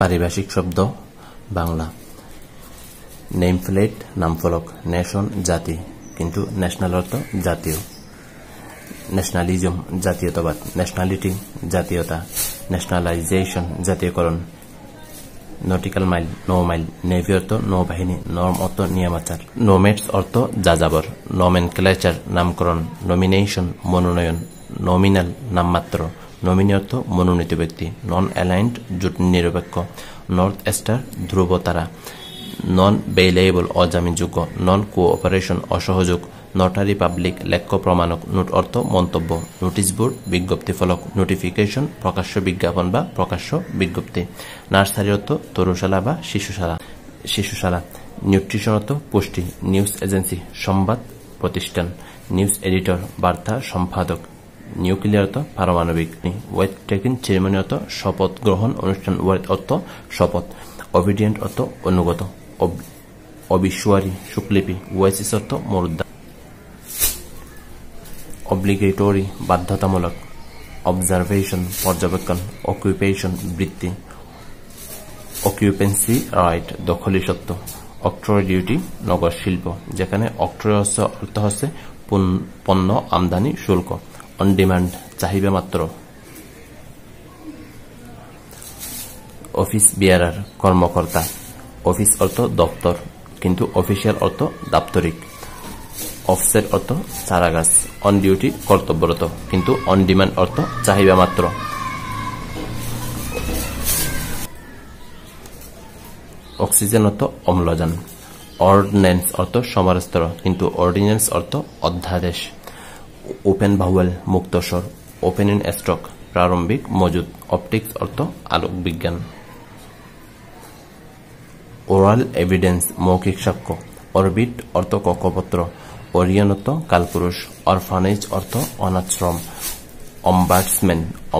পারিভাষিক শব্দ Bangla. Name plate নামফলক, nation জাতি, কিন্তু ন্যাশনাল অর্থ জাতীয়। ন্যাশনালিজম জাতীয়তাবাদ, ন্যাশনালিটি জাতীয়তা, ন্যাশনালাইজেশন জাতীয়করণ। নটিক্যাল মাইল নৌ মাইল, নেভি অর্থ নৌবাহিনী, নর্ম অর্থ নিয়মাচার, নোমেটস অর্থ যাযাবর। নমেনক্লেচার নামকরণ, নমিনেশন মনোনয়ন, নমিনাল নামমাত্র, নমিনি অর্থ মনোনীত ব্যক্তি, নন অ্যালাইন্ড জোট নিরপেক্ষ, নর্থ স্টার ধ্রুব তারা, নন বেইলেবল অজামিনযোগ্য, নন কোঅপারেশন অসহযোগ, নটারি পাবলিক লেখ্য প্রমাণক, নোট অর্থ মন্তব্য, নোটিশ বোর্ড বিজ্ঞপ্তি ফলক, নোটিফিকেশন প্রকাশ্য বিজ্ঞাপন বা প্রকাশ্য বিজ্ঞপ্তি, নার্সারি অর্থ তরুশালা বা শিশুশালা, নিউট্রিশন অর্থ পুষ্টি, নিউজ এজেন্সি সংবাদ প্রতিষ্ঠান, নিউজ এডিটর বার্তা সম্পাদক, নিউক্লিয়ার অর্থ পারমাণবিক, ওয়েট টেকিং সেরেমনি অর্থ শপথ গ্রহণ অনুষ্ঠান, ওয়েট অর্থ শপথ, অবিডিয়েন্ট অর্থ অনুগত, অবিশুয়ারি সুকলিপি, ওয়েসিস অর্থ মরুদ্যান, অব্লিগেটরি বাধ্যতামূলক, অবজারভেশন পর্যবেক্ষণ, অকুপেশন বৃত্তি, অকিউপেন্সি রাইট দখলি সত্ত্ব, অক্ট্রয় ডিউটি নগর শিল্প, যেখানে অক্ট্রয় অর্থ হচ্ছে পণ্য আমদানি শুল্ক, অন ডিমান্ড চাহিদা মাত্র, অফিস বিয়ারার কর্মকর্তা, অফিস অর্থ দপ্তর কিন্তু অফিসিয়াল অর্থ দাপ্তরিক, অফসেট অর্থ চারাগাছ, অন ডিউটি কর্তব্যরত কিন্তু অন ডিমান্ড অর্থ চাহিদা মাত্র, অক্সিজেন অর্থ অম্লজান, অর্ডিন্যান্স অর্থ সমারস্তর কিন্তু অর্ডিন্যান্স অর্থ অধ্যাদেশ, ওপেন ভাওয়েল মুক্ত স্বর, ওপেন ইন স্টক প্রারম্ভিক মজুদ, অপটিক্স অর্থ আলোক বিজ্ঞান, ওরাল এভিডেন্স মৌখিক সাক্ষ্য, অরবিট অর্থ কক্ষপত্র, ওরিয়ন অর্থ কালপুরুষ, অরফানেজ অর্থ অনাশ্রম,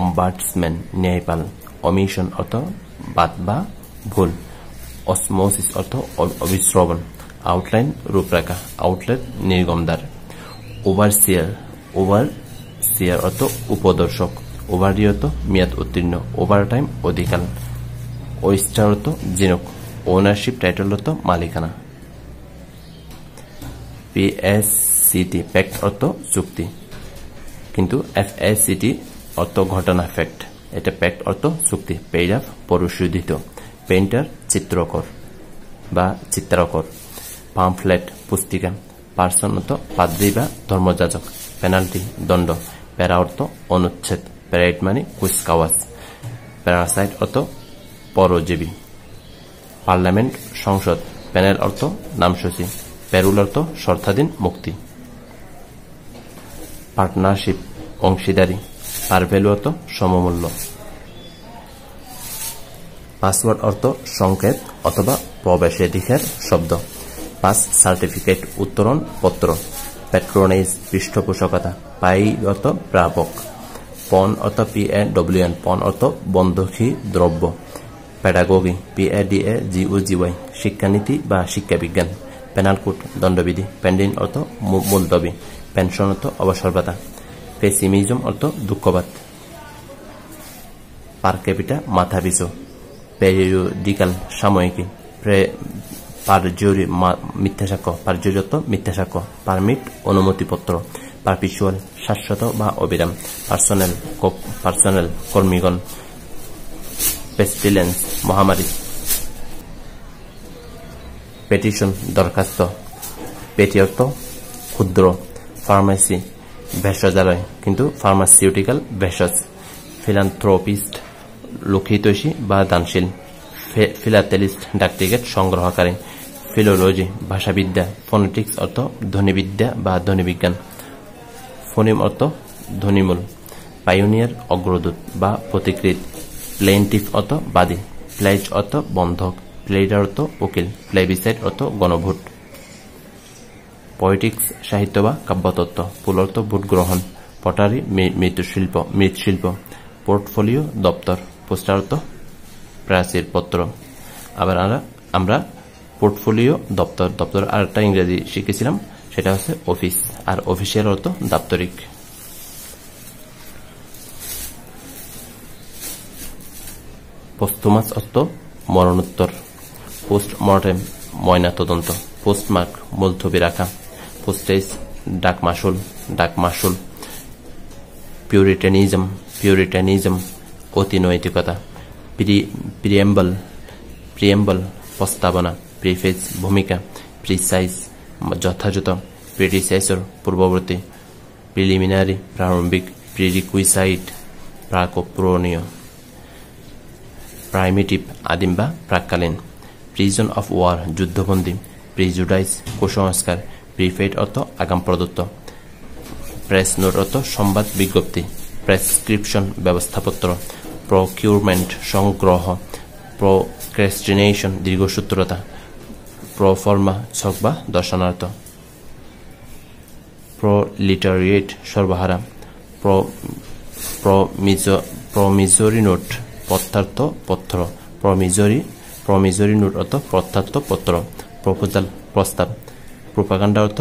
অম্বার্টসম্যান ন্যায়পাল, অমিশন অর্থ বাদ বা ভুল, অসমোসিস অর্থ অবিশ্রবণ, আউটলাইন রূপরেখা, আউটলেট নির্গমদ্বার, ওভারসিয়ার অর্থ উপদর্শক, ওভারডি অর্থ মেয়াদ উত্তীর্ণ, ওভারটাইম অধিকার, ওয়েস্টার অর্থ ঝিনুক, ওনারশিপ টাইটেল অর্থ মালিকানা, পিএসসিটি প্যাক্ট অর্থ চুক্তি কিন্তু এফএসসিটি অর্থ ঘটনা ফ্যাক্ট, এটা প্যাক্ট অর্থ চুক্তি, পেইডাফ পরিশোধিত, পেইন্টার চিত্রকর বা চিত্রকর, পাম্পলেট পুস্তিকা, পার্সন অর্থ পাদ্রী বা ধর্মযাজক, পেনাল্টি দণ্ড, প্যারা অর্থ অনুচ্ছেদ, প্যারাইট মানে কুচকাওয়াজ, প্যারাসাইট অর্থ পরজীবী, পার্লামেন্ট সংসদ, প্যানেল অর্থ নামসূচি, প্যারুল অর্থ শর্তাধীন মুক্তি, পার্টনারশিপ অংশীদারি, পারভ্যালু অর্থ সমমূল্য, পাসওয়ার্ড অর্থ সংকেত অথবা প্রবেশাধিকার শব্দ, পাস সার্টিফিকেট উত্তরণ পত্র, প্যাট্রোনেজ পৃষ্ঠপোষকতা, পাই অর্থ প্রাপক, পণ অর্থ PAWN পণ অর্থ বন্ধকি দ্রব্য, প্যাডাগোগি PADAGOGY শিক্ষানীতি বা শিক্ষাবিজ্ঞান, পেনাল কোড দণ্ডবিধি, পেন্ডিং অর্থ মুলতবি, পেনশন অর্থ অবসর ভাতা, পেসিমিজম অর্থ দুঃখবাদ, পার ক্যাপিটা মাথাপিছু, পেরিওডিক্যাল সাময়িকী, পারজুরি মিথ্যা সাক্ষ্য, পারজুরি অর্থ মিথ্যা সাক্ষ্য, পারমিট অনুমতিপত্র, পারপিচুয়াল শাশ্বত বা অবিরাম, পার্সোনেল কর্মীগণ, পেস্টিলেন্স মহামারী, পেটিশন দরখাস্ত, পেটি অর্থ ক্ষুদ্র, ফার্মেসি ভেষজালয় কিন্তু ফার্মাসিউটিক্যাল ভেষজ, ফিলান্থ্রোপিস্ট লোকহিতৈষী বা দানশীল, ফিলাতেলিস্ট ডাকটিকেট সংগ্রহকারী, ফিলোলজি ভাষাবিদ্যা, ফোনেটিক্স অর্থ ধ্বনিবিদ্যা বা ধ্বনিবিজ্ঞান, ফোনিম অর্থ ধ্বনিমূল, পাইওনিয়ার অগ্রদূত বা প্রতিকৃত, প্লেইন্টিফ অর্থ বাদী, প্লেজ অর্থ বন্ধক, প্লেডার অর্থ উকিল, প্লেবিসাইড অর্থ গণভোট, পয়েটিক্স সাহিত্য বা কাব্যতত্ত্ব, পুল অর্থ ভোট গ্রহণ, পটারি মৃৎশিল্প, পোর্টফোলিও দপ্তর, পোস্টার অর্থ প্রাচীর পত্র। আবার আমরা পোর্টফোলিও দপ্তর আরেকটা ইংরেজি শিখেছিলাম, সেটা হচ্ছে অফিস, আর অফিসিয়াল অর্থ দাপ্তরিক। পোস্তুমাস অর্থ মরণোত্তর, পোস্টমর্টেম ময়নাতদন্ত, পোস্টমার্ক মুলতবি রাখা, পোস্টেজ ডাকমাশুল, পিউরিটানিজম অতিনৈতিকতা, প্রিয়েম্বল প্রস্তাবনা, প্রিফেজ ভূমিকা, প্রিসাইজ যথাযথ, প্রিডিসেসর পূর্ববর্তী, প্রিলিমিনারি প্রারম্ভিক, প্রিরিকুইসাইট প্রাক-পূরণীয়, প্রাইমিটিভ আদিম বা প্রাক্কালীন, প্রিজন অফ ওয়ার যুদ্ধবন্দী, প্রিজুডাইস কুসংস্কার, প্রিফেড অর্থ আগাম প্রদত্ত, প্রেস নোট অর্থ সংবাদ বিজ্ঞপ্তি, প্রেসক্রিপশন ব্যবস্থাপত্র, প্রকিউরমেন্ট সংগ্রহ, প্রোক্রেস্টিনেশন দীর্ঘসূত্রতা, প্রোফর্মা ছক বা দর্শনার্থ, প্রোলিটারিয়েট সর্বহারা, প্রমিজরি নোট পত্রার্থ পত্র, প্রমিজরি নোট অর্থ পত্রার্থ পত্র, প্রপোজাল প্রস্তাব, প্রোপাগান্ডা অর্থ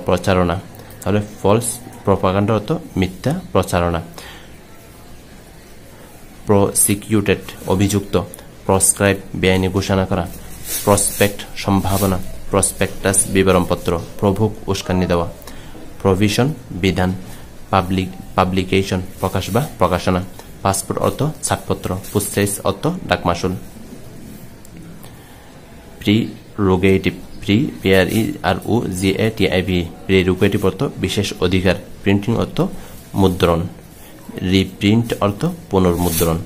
প্রচারণা, তাহলে ফলস প্রোপাগান্ডা অর্থ মিথ্যা প্রচারণা, প্রসিকিউটেড অভিযুক্ত, প্রসক্রাইব বেআইনি ঘোষণা করা, প্রসপেক্ট সম্ভাবনা, প্রসপেক্টাস বিবরণপত্র, প্রভোগ উস্কানি দেওয়া, প্রভিশন বিধান, পাবলিকেশন প্রকাশ বা প্রকাশনা, পাসপোর্ট অর্থ ছাড়পত্র, পোস্টেজ অর্থ ডাকমাশুল, প্রিরোগেটিভ প্রিরোগেটিভ অর্থ বিশেষ অধিকার, প্রিন্টিং অর্থ মুদ্রণ, রিপ্রিন্ট অর্থ পুনর্মুদ্রণ,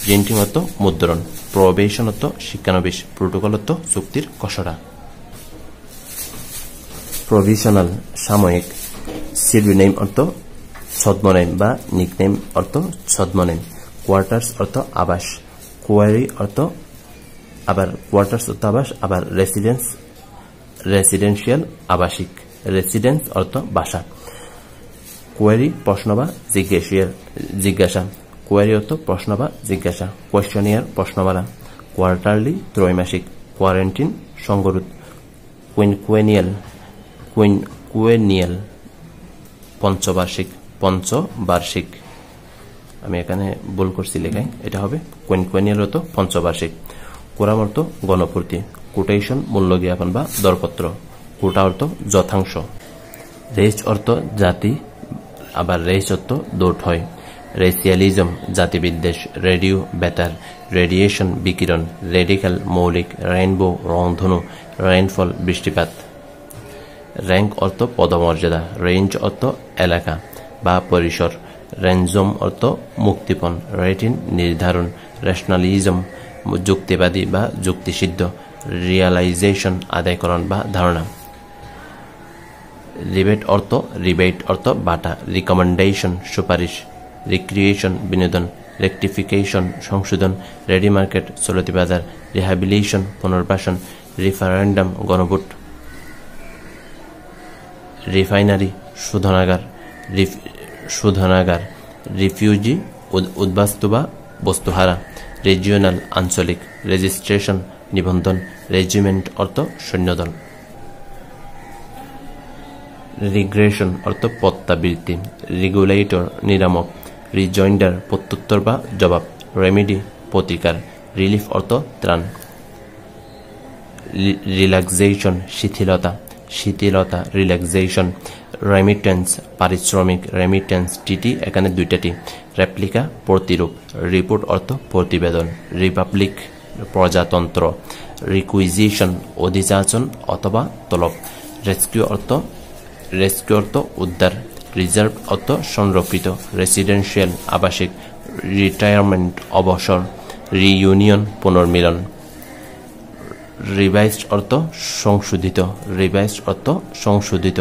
প্রিন্টিং অর্থ মুদ্রণ, প্রবেশন অর্থ শিক্ষানবিশ, প্রোটোকল অর্থ চুক্তির খসড়া, প্রভিশনাল সাময়িক, সিডনেম অর্থ ছদ্মনেম বা নিকনেম অর্থ ছদ্মনেম, কোয়ার্টার্স অর্থ আবাস, কোয়ারি অর্থ আবার কোয়ার্টার্স অর্থ আবাস, আবার রেসিডেন্সিয়াল আবাসিক, রেসিডেন্স অর্থ বাসা, কোয়ারি প্রশ্ন বা জিজ্ঞাসা, কোয়ারি অর্থ প্রশ্ন বা জিজ্ঞাসা, কোয়েশ্চনিয়ার প্রশ্নমালা, কোয়ার্টারলি ত্রৈমাসিক, কোয়ারেন্টিন সংগরোধ, কুইনিয়াল পঞ্চবার্ষিক, আমি এখানে ভুল করছি লেখায়, এটা হবে কুইনিয়াল অর্থ পঞ্চবার্ষিক, কোরাম অর্থ গণপূর্তি, কোটেশন মূল্য জ্ঞাপন বা দরপত্র, কোটা অর্থ যথাংশ, রেস অর্থ জাতি, আবার রেস অর্থ দৌড় হয়, রেসিয়ালিজম জাতিবিদ্বেষ, রেডিও বেতার, রেডিয়েশন বিকিরণ, রেডিক্যাল মৌলিক, রেইনবো রংধনু, রেইনফল বৃষ্টিপাত, র্যাঙ্ক অর্থ পদমর্যাদা, রেঞ্জ অর্থ এলাকা বা পরিসর, র্যানজম অর্থ মুক্তিপণ, রেটিন নির্ধারণ, রেশনালিজম যুক্তিবাদী বা যুক্তিসিদ্ধ, রিয়ালাইজেশন আদায়করণ বা ধারণা, রিবেট অর্থ বাটা, রিকমেন্ডেশন সুপারিশ, রিক্রিয়েশন বিনোদন, রেকটিফিকেশন সংশোধন, রেডি মার্কেট চলতি বাজার, রিহ্যাবিলিটেশন পুনর্বাসন, রিফারেন্ডাম গণভোট, রিফাইনারি শোধনাগার, রিফিউজি উদ্বাস্তু বা বস্তুহারা, রিজিওনাল আঞ্চলিক, রেজিস্ট্রেশন নিবন্ধন, রেজিমেন্ট অর্থ সৈন্যদল, রিগ্রেশন অর্থ প্রত্যাবৃত্তি, রেগুলেটর নিয়ামক, রিজয়েন্ডার প্রত্যুত্তর বা জবাব, রেমেডি প্রতিকার, রিলিফ অর্থ ত্রাণ, রিল্যাক্সেশন শিথিলতা রিল্যাক্সেশন, রেমিটেন্স পারিশ্রমিক, রেমিটেন্স টিটি এখানে দুইটাটি, রেপ্লিকা প্রতিরূপ, রিপোর্ট অর্থ প্রতিবেদন, রিপাবলিক প্রজাতন্ত্র, রিকুইজিশন অধিযাচন অথবা তলব, রেস্কিউ অর্থ উদ্ধার, রিজার্ভ অর্থ সংরক্ষিত, রেসিডেন্সিয়াল আবাসিক, রিটায়ারমেন্ট অবসর, রিইউনিয়ন পুনর্মিলন, রিভাইজড অর্থ সংশোধিত,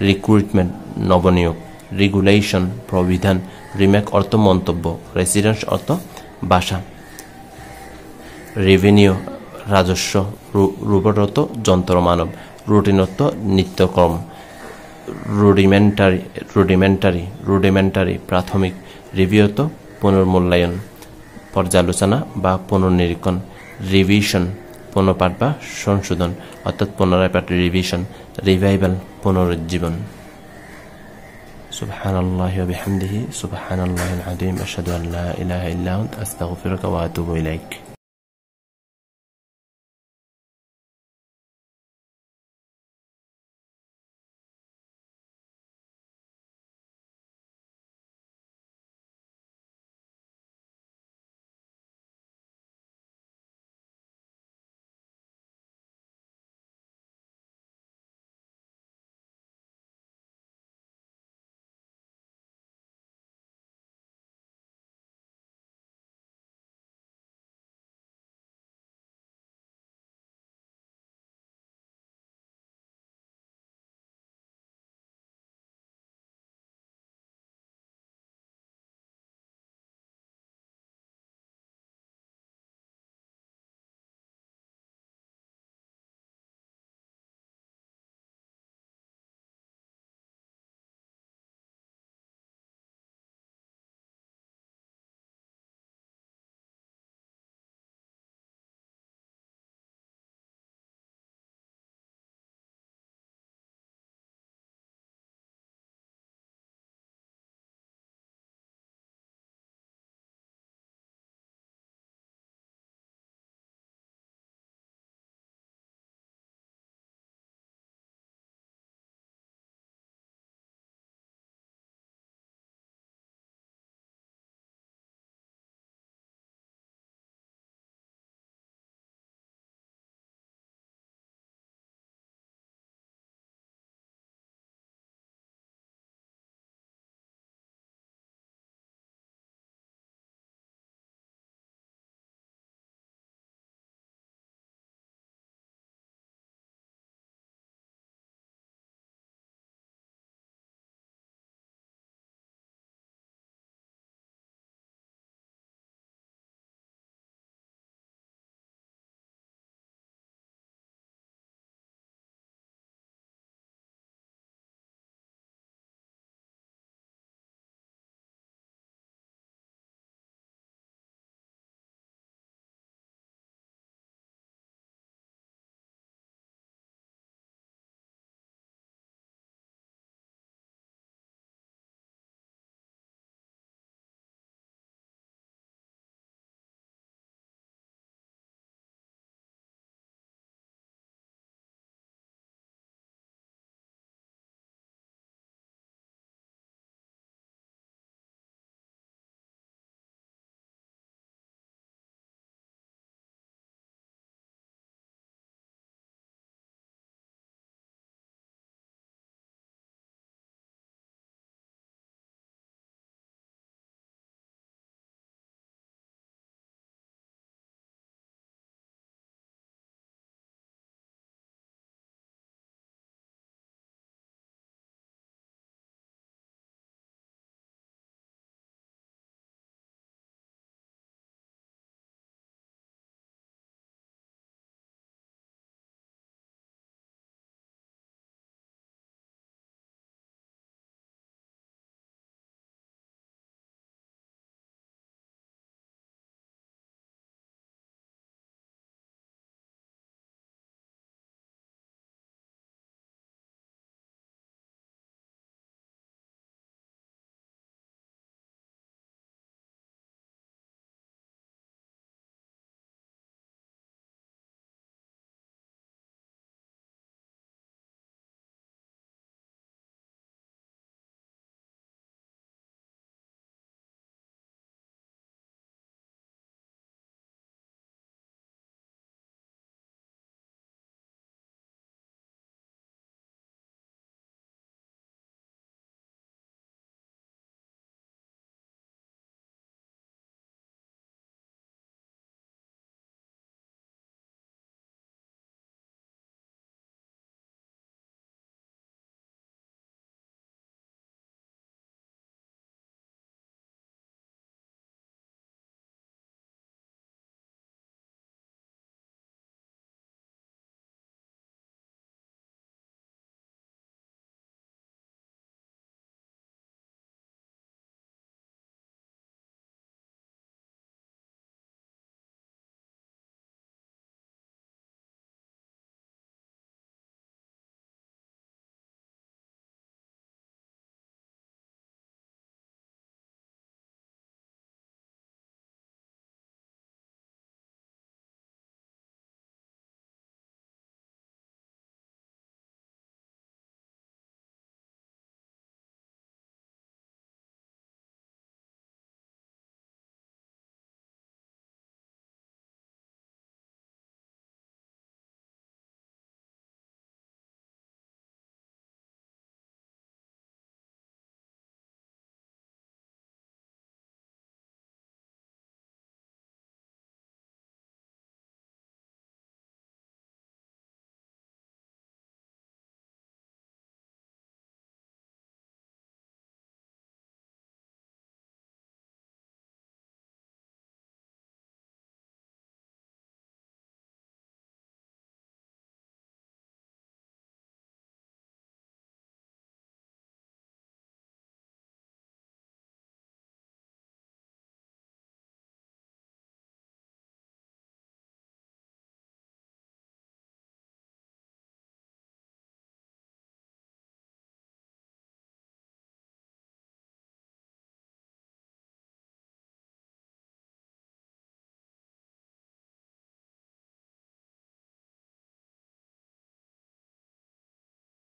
রিক্রুটমেন্ট নবনিয়োগ, রেগুলেশন প্রবিধান, রিমেক অর্থ মন্তব্য, রেসিডেন্স অর্থ বাসা, রেভিনিউ রাজস্ব, রোবট অর্থ যন্ত্র মানব, রুটিন অর্থ নিত্যক্রম, রুডিমেন্টারি প্রাথমিক, রিভিউ অর্থ পুনর্মূল্যায়ন, পর্যালোচনা বা পুনর্নিরীক্ষণ, রিভিশন পুনঃপাঠ বা সংশোধন অর্থাৎ পুনরায় পাঠ, রিভিশন, রিভাইভাল পুনরুজ্জীবন। সুবহানাল্লাহি ওয়া বিহামদিহি সুবহানাল্লাহিল আযীম আশহাদু আল্লা ইলাহা ইল্লা আনতা আস্তাগফিরুকা ওয়া আতুবু ইলাইক।